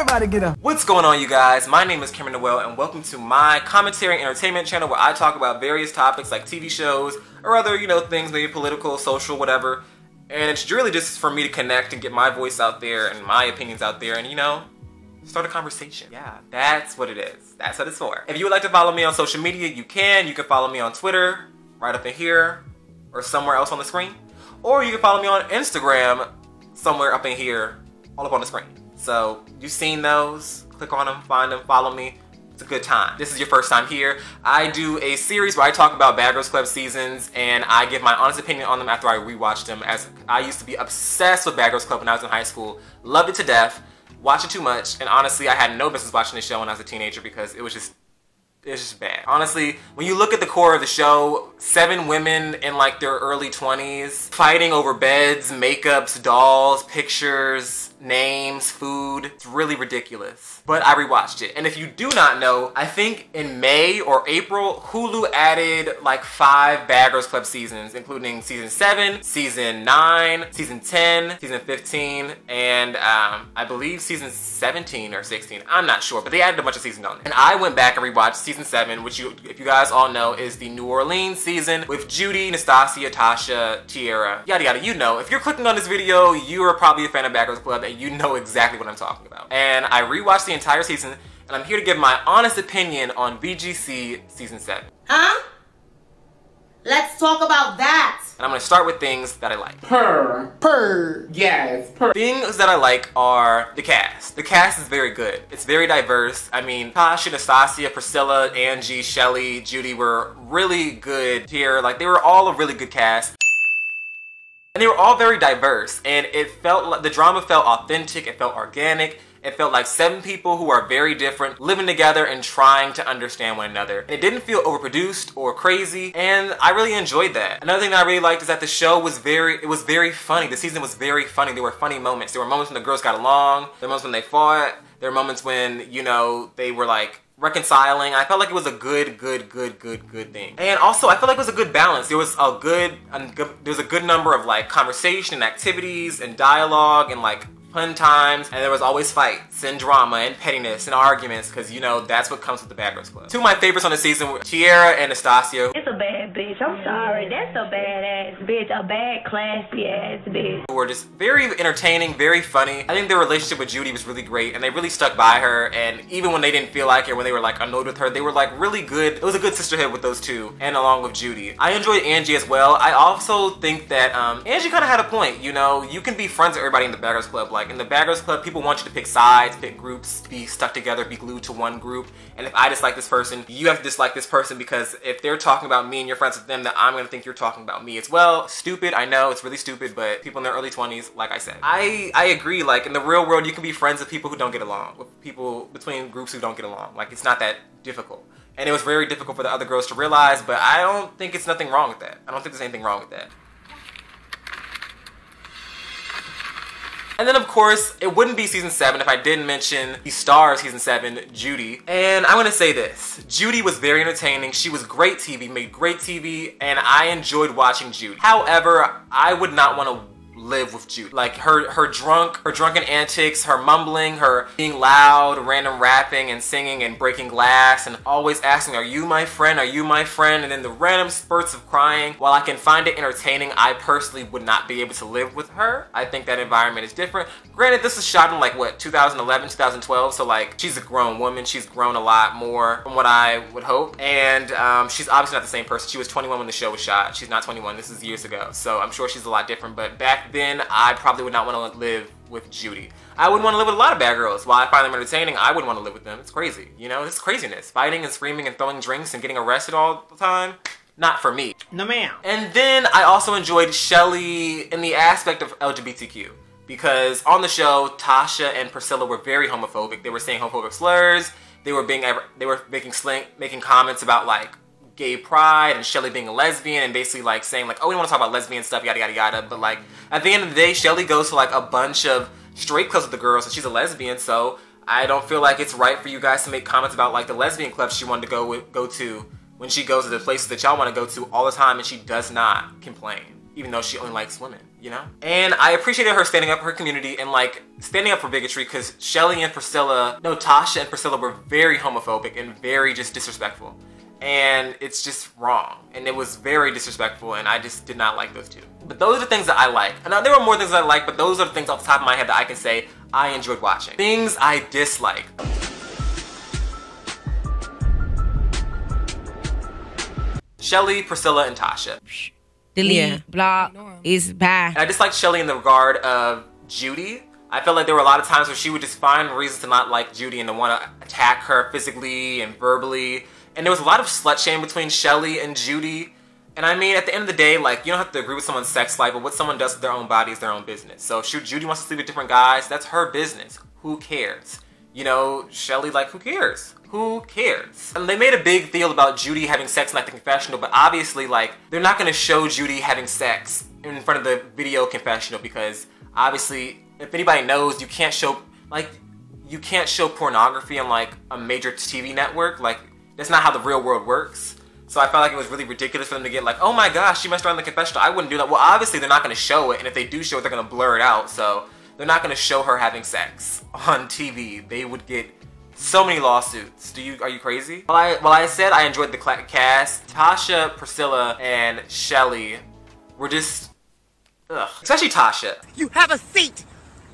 Somebody get up. What's going on, you guys? My name is Noel, and welcome to my commentary and entertainment channel where I talk about various topics like TV shows or other, things, maybe political, social, whatever. And it's really just for me to connect and get my voice out there and my opinions out there and, start a conversation. Yeah, that's what it is. That's what it's for. If you would like to follow me on social media, you can. You can follow me on Twitter, right up in here, or somewhere else on the screen. Or you can follow me on Instagram, somewhere up in here, all up on the screen. So, you've seen those. Click on them, find them, follow me. It's a good time. This is your first time here. I do a series where I talk about Bad Girls Club seasons and I give my honest opinion on them after I rewatched them, as I used to be obsessed with Bad Girls Club when I was in high school. Loved it to death. Watched it too much, and honestly, I had no business watching the show when I was a teenager because it was just bad. Honestly, when you look at the core of the show, 7 women in like their early 20s fighting over beds, makeups, dolls, pictures, names, food. It's really ridiculous. But I rewatched it. And if you do not know, I think in May or April, Hulu added like 5 Bad Girls Club seasons, including season 7, season 9, season 10, season 15, and I believe season 17 or 16. I'm not sure, but they added a bunch of seasons on it. And I went back and rewatched season 7, which if you guys all know is the New Orleans season with Judy, Nastasia, Tasha, Tiara, yada yada. You know, if you're clicking on this video, you are probably a fan of Bad Girls Club and you know exactly what I'm talking about. And I rewatched the entire season, and I'm here to give my honest opinion on BGC season 7. Huh? Let's talk about that. And I'm gonna start with things that I like. Yes. Things that I like are the cast. The cast is very good. It's very diverse. I mean, Tasha, Nastasia, Priscilla, Angie, Shelly, Judy were really good here. Like, they were all a really good cast. And they were all very diverse, and it felt like the drama felt authentic, it felt organic. It felt like 7 people who are very different living together and trying to understand one another. And it didn't feel overproduced or crazy, and I really enjoyed that. Another thing that I really liked is that the show was very funny. The season was very funny. There were funny moments. There were moments when the girls got along. There were moments when they fought. There were moments when, they were like reconciling. I felt like it was a good thing. And also, I felt like it was a good balance. There was a good number of like conversation and activities and dialogue and like fun times, and there was always fights and drama and pettiness and arguments, because that's what comes with the Bad Girls Club. 2 of my favorites on the season were Tiara and Nastasia. It's a bad bitch. I'm sorry. That's a badass bitch. A bad, classy ass bitch. Who were just very entertaining, very funny. I think their relationship with Judy was really great, and they really stuck by her, and even when they didn't feel like it, when they were like annoyed with her, they were like really good. It was a good sisterhood with those 2, and along with Judy. I enjoyed Angie as well. I also think that Angie kind of had a point. You can be friends with everybody in the Bad Girls Club. Like, in the Bad Girls Club, people want you to pick sides, pick groups, be stuck together, be glued to one group. And if I dislike this person, you have to dislike this person, because if they're talking about me and you're friends with them, then I'm gonna think you're talking about me as well. Stupid, I know, it's really stupid, but people in their early 20s, like I said. I agree, like in the real world, you can be friends with people who don't get along, with people between groups who don't get along. Like, it's not that difficult. And it was very difficult for the other girls to realize, but I don't think it's nothing wrong with that. I don't think there's anything wrong with that. And then, of course, it wouldn't be season 7 if I didn't mention the star of season 7, Judy. And I'm gonna say this. Judy was very entertaining. She was great TV, made great TV, and I enjoyed watching Judy. However, I would not want to live with Judy. Like, her drunken antics, her mumbling, her being loud, random rapping and singing and breaking glass and always asking, "Are you my friend? Are you my friend?" And then the random spurts of crying. While I can find it entertaining, I personally would not be able to live with her. I think that environment is different. Granted, this is shot in like, what, 2011, 2012, so like, she's a grown woman. She's grown a lot more from what I would hope. And she's obviously not the same person. She was 21 when the show was shot. She's not 21. This is years ago. So I'm sure she's a lot different, but back then, I probably would not want to live with Judy. I wouldn't want to live with a lot of bad girls. While I find them entertaining, I wouldn't want to live with them. It's crazy. It's craziness. Fighting and screaming and throwing drinks and getting arrested all the time. Not for me. No ma'am. And then I also enjoyed Shelly in the aspect of LGBTQ. Because on the show, Tasha and Priscilla were very homophobic. They were saying homophobic slurs. They were making comments about like gay pride and Shelly being a lesbian and basically like saying like, oh, we don't want to talk about lesbian stuff, yada yada yada. But like, at the end of the day, Shelly goes to like a bunch of straight clubs with the girls and she's a lesbian, so I don't feel like it's right for you guys to make comments about like the lesbian clubs she wanted to go to when she goes to the places that y'all want to go to all the time and she does not complain. even though she only likes women, you know? And I appreciated her standing up for her community and like standing up for bigotry, because Tasha and Priscilla were very homophobic and very just disrespectful. And it's just wrong. And it was very disrespectful, and I just did not like those two. But those are the things that I like. And now there were more things that I like, but those are the things off the top of my head that I can say I enjoyed watching. Things I dislike. Shelly, Priscilla, and Tasha. Delete, block, is bad. And I disliked Shelly in the regard of Judy. I felt like there were a lot of times where she would just find reasons to not like Judy and to want to attack her physically and verbally. And there was a lot of slut shame between Shelly and Judy. And I mean, at the end of the day, like, you don't have to agree with someone's sex life, but what someone does with their own body is their own business. So if Judy wants to sleep with different guys, that's her business. Who cares? You know, Shelly, like, who cares? Who cares? And they made a big deal about Judy having sex in like the confessional, but obviously, like, they're not gonna show Judy having sex in front of the video confessional, because obviously, if anybody knows, you can't show pornography on like a major TV network. Like, that's not how the real world works. So I felt like it was really ridiculous for them to get like, oh my gosh, she messed around in the confessional. I wouldn't do that. Well, obviously they're not gonna show it, and if they do show it, they're gonna blur it out. So they're not gonna show her having sex on TV. They would get so many lawsuits. Are you crazy? Well, I said I enjoyed the cast. Tasha, Priscilla, and Shelly were just, ugh. Especially Tasha. You have a seat.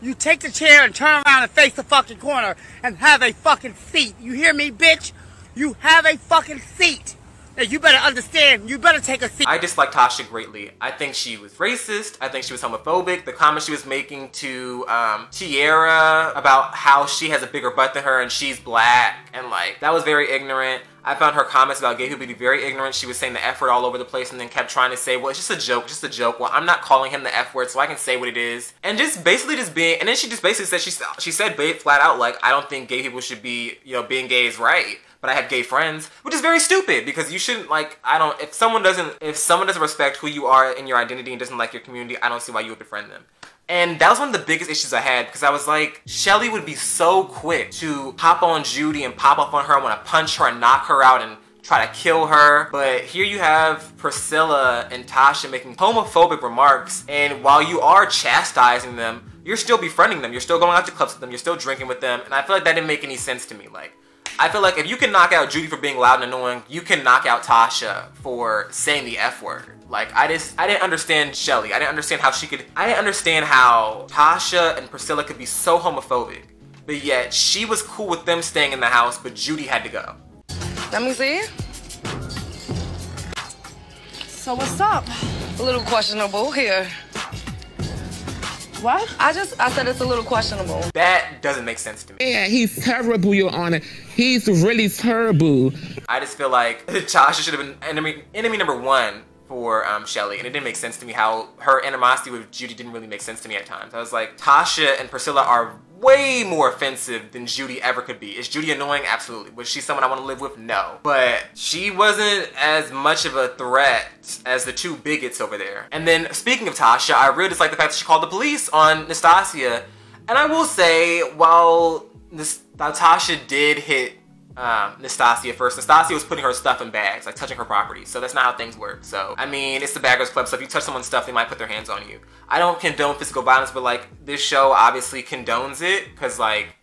You take the chair and turn around and face the fucking corner and have a fucking seat. You hear me, bitch? You have a fucking seat. And you better understand, you better take a seat. I dislike Tasha greatly. I think she was racist. I think she was homophobic. The comments she was making to Tiara about how she has a bigger butt than her and she's black, and like, that was very ignorant. I found her comments about gay people to be very ignorant. She was saying the F word all over the place and then kept trying to say, well, it's just a joke, just a joke. Well, I'm not calling him the F word, so I can say what it is. And just basically just being, and then she just basically said, she said flat out, like, I don't think gay people should be, you know, being gay is right. But I have gay friends, which is very stupid, because you shouldn't, like, if someone doesn't respect who you are in your identity and doesn't like your community, I don't see why you would befriend them. And that was one of the biggest issues I had, because I was like, Shelly would be so quick to pop on Judy and pop up on her and want to punch her and knock her out and try to kill her. But here you have Priscilla and Tasha making homophobic remarks, and while you are chastising them, you're still befriending them. You're still going out to clubs with them. You're still drinking with them. And I feel like that didn't make any sense to me. Like, I feel like if you can knock out Judy for being loud and annoying, you can knock out Tasha for saying the F word. Like, I didn't understand Shelly. I didn't understand how Tasha and Priscilla could be so homophobic, but yet she was cool with them staying in the house, but Judy had to go. Let me see. So what's up? A little questionable here. What? I said it's a little questionable. That doesn't make sense to me. Yeah, he's terrible, Your Honor. He's really terrible. I just feel like Tasha should have been enemy number one for Shelly, and it didn't make sense to me how her animosity with Judy didn't really make sense to me at times. I was like, Tasha and Priscilla are way more offensive than Judy ever could be. Is Judy annoying? Absolutely. Was she someone I want to live with? No. But she wasn't as much of a threat as the two bigots over there. And then, speaking of Tasha, I really dislike the fact that she called the police on Nastasia. And I will say, while Tasha did hit Nastasia first, Nastasia was putting her stuff in bags, like touching her property. So that's not how things work. So, I mean, it's the Bad Girls Club, so if you touch someone's stuff, they might put their hands on you. I don't condone physical violence, but like, this show obviously condones it, because like,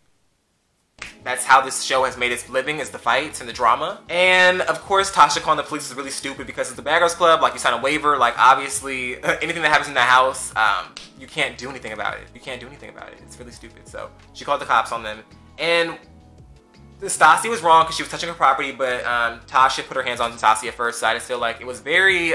that's how this show has made its living, is the fights and the drama. And of course, Tasha calling the police is really stupid, because it's the Bad Girls Club, like, you sign a waiver, like, obviously, anything that happens in the house, you can't do anything about it. You can't do anything about it. It's really stupid. So, she called the cops on them. And Nastasia was wrong because she was touching her property, but Tasha put her hands on Nastasia first, so I just feel like it was very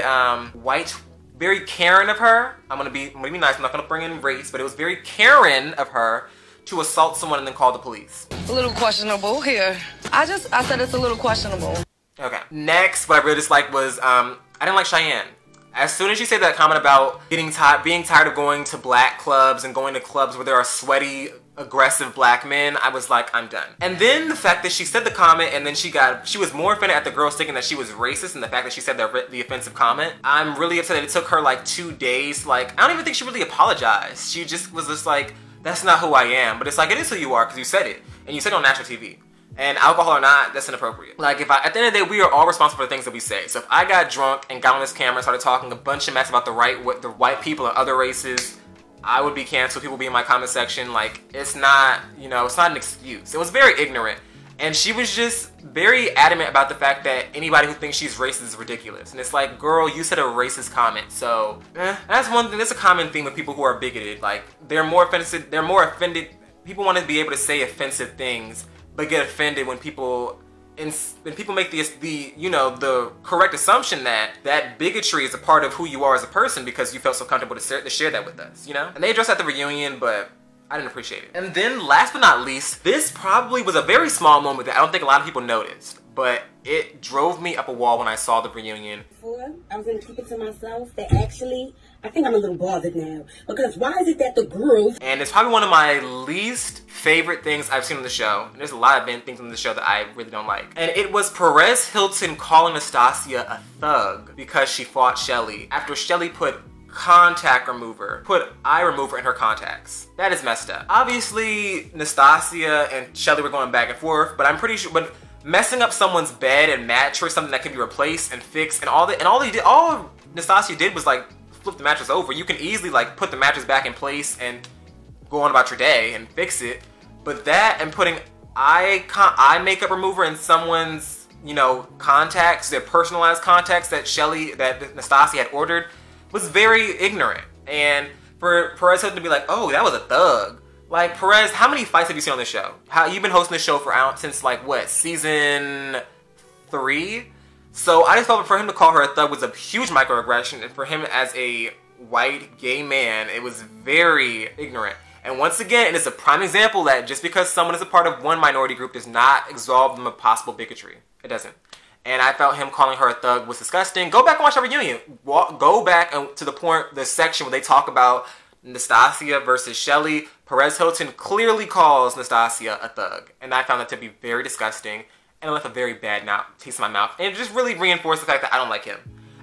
very Karen of her. I'm gonna be nice, I'm not gonna bring in race, but it was very Karen of her to assault someone and then call the police. A little questionable here. I said it's a little questionable. Okay. Next, what I really disliked was, I didn't like Cheyenne. As soon as she said that comment about being tired of going to black clubs and going to clubs where there are sweaty, aggressive black men, I was like, I'm done. And then the fact that she said the comment and then she was more offended at the girls thinking that she was racist, and the fact that she said the offensive comment. I'm really upset that it took her like 2 days. Like, I don't even think she really apologized. She just was just like, that's not who I am. But it's like, it is who you are, because you said it. And you said it on national TV. And alcohol or not, that's inappropriate. Like, at the end of the day, we are all responsible for the things that we say. So if I got drunk and got on this camera and started talking a bunch of mess about the white people and other races, I would be canceled. People would be in my comment section. Like, it's not, you know, it's not an excuse. It was very ignorant. And she was just very adamant about the fact that anybody who thinks she's racist is ridiculous. And it's like, girl, you said a racist comment. So, that's one thing. That's a common thing with people who are bigoted. Like, they're more offended. People want to be able to say offensive things, but get offended when people make the correct assumption that bigotry is a part of who you are as a person because you felt so comfortable to share that with us, you know? And they addressed at the reunion, but I didn't appreciate it. And then last but not least, this probably was a very small moment that I don't think a lot of people noticed, but it drove me up a wall when I saw the reunion. Before, I was gonna keep it to myself, that actually, I think I'm a little bothered now. Because why is it that the girls... And it's probably one of my least favorite things I've seen on the show. And there's a lot of things on the show that I really don't like. And it was Perez Hilton calling Nastasia a thug because she fought Shelly after Shelly put eye remover in her contacts. That is messed up. Obviously, Nastasia and Shelly were going back and forth, but I'm pretty sure, but messing up someone's bed and mattress, something that can be replaced and fixed, and all Nastasia did was like flip the mattress over. You can easily like put the mattress back in place and go on about your day and fix it. But that and putting eye makeup remover in someone's, you know, contacts, their personalized contacts that Nastasia had ordered, was very ignorant. And for Perez Hilton to be like, oh, that was a thug. Like, Perez, how many fights have you seen on this show? You've been hosting this show since like what, season 3? So I just felt for him to call her a thug was a huge microaggression, and for him as a white gay man, it was very ignorant. And once again, it is a prime example that just because someone is a part of one minority group does not absolve them of possible bigotry. It doesn't. And I felt him calling her a thug was disgusting. Go back and watch our reunion. Go back to the section where they talk about Nastasia versus Shelly. Perez Hilton clearly calls Nastasia a thug. And I found that to be very disgusting. And it left a very bad taste in my mouth. And it just really reinforced the fact that I don't like him.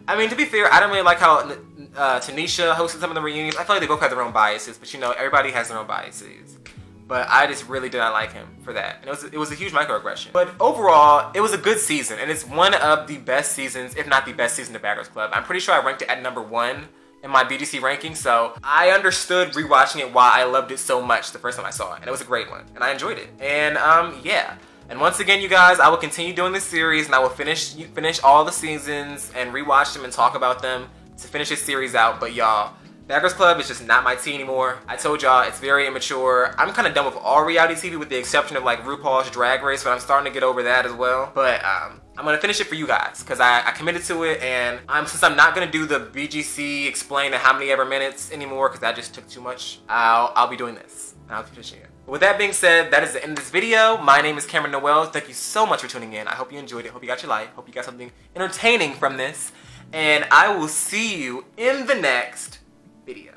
I mean, to be fair, I don't really like how Tanisha hosted some of the reunions. I feel like they both have their own biases. But you know, everybody has their own biases. But I just really did not like him for that. And it was a huge microaggression. But overall, it was a good season. And it's one of the best seasons, if not the best season of Bad Girls Club. I'm pretty sure I ranked it at #1 in my BGC ranking. So I understood rewatching it why I loved it so much the first time I saw it. And it was a great one. And I enjoyed it. And yeah. And once again, you guys, I will continue doing this series. And I will finish all the seasons and rewatch them and talk about them to finish this series out. But y'all, Bad Girls Club is just not my tea anymore. I told y'all, it's very immature. I'm kind of done with all reality TV with the exception of like RuPaul's Drag Race, but I'm starting to get over that as well. But I'm gonna finish it for you guys because I committed to it, and since I'm not gonna do the BGC explain the how many ever minutes anymore because that just took too much, I'll be doing this. I'll be finishing it. With that being said, that is the end of this video. My name is Cameron Noel. Thank you so much for tuning in. I hope you enjoyed it. Hope you got your life. Hope you got something entertaining from this. And I will see you in the next video.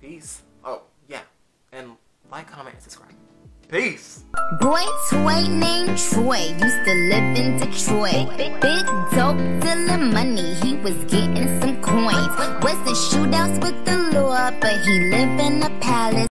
Peace. Oh, yeah. And like, comment, and subscribe. Peace. Boy toy named Troy used to live in Detroit. Big dope dealing money, he was getting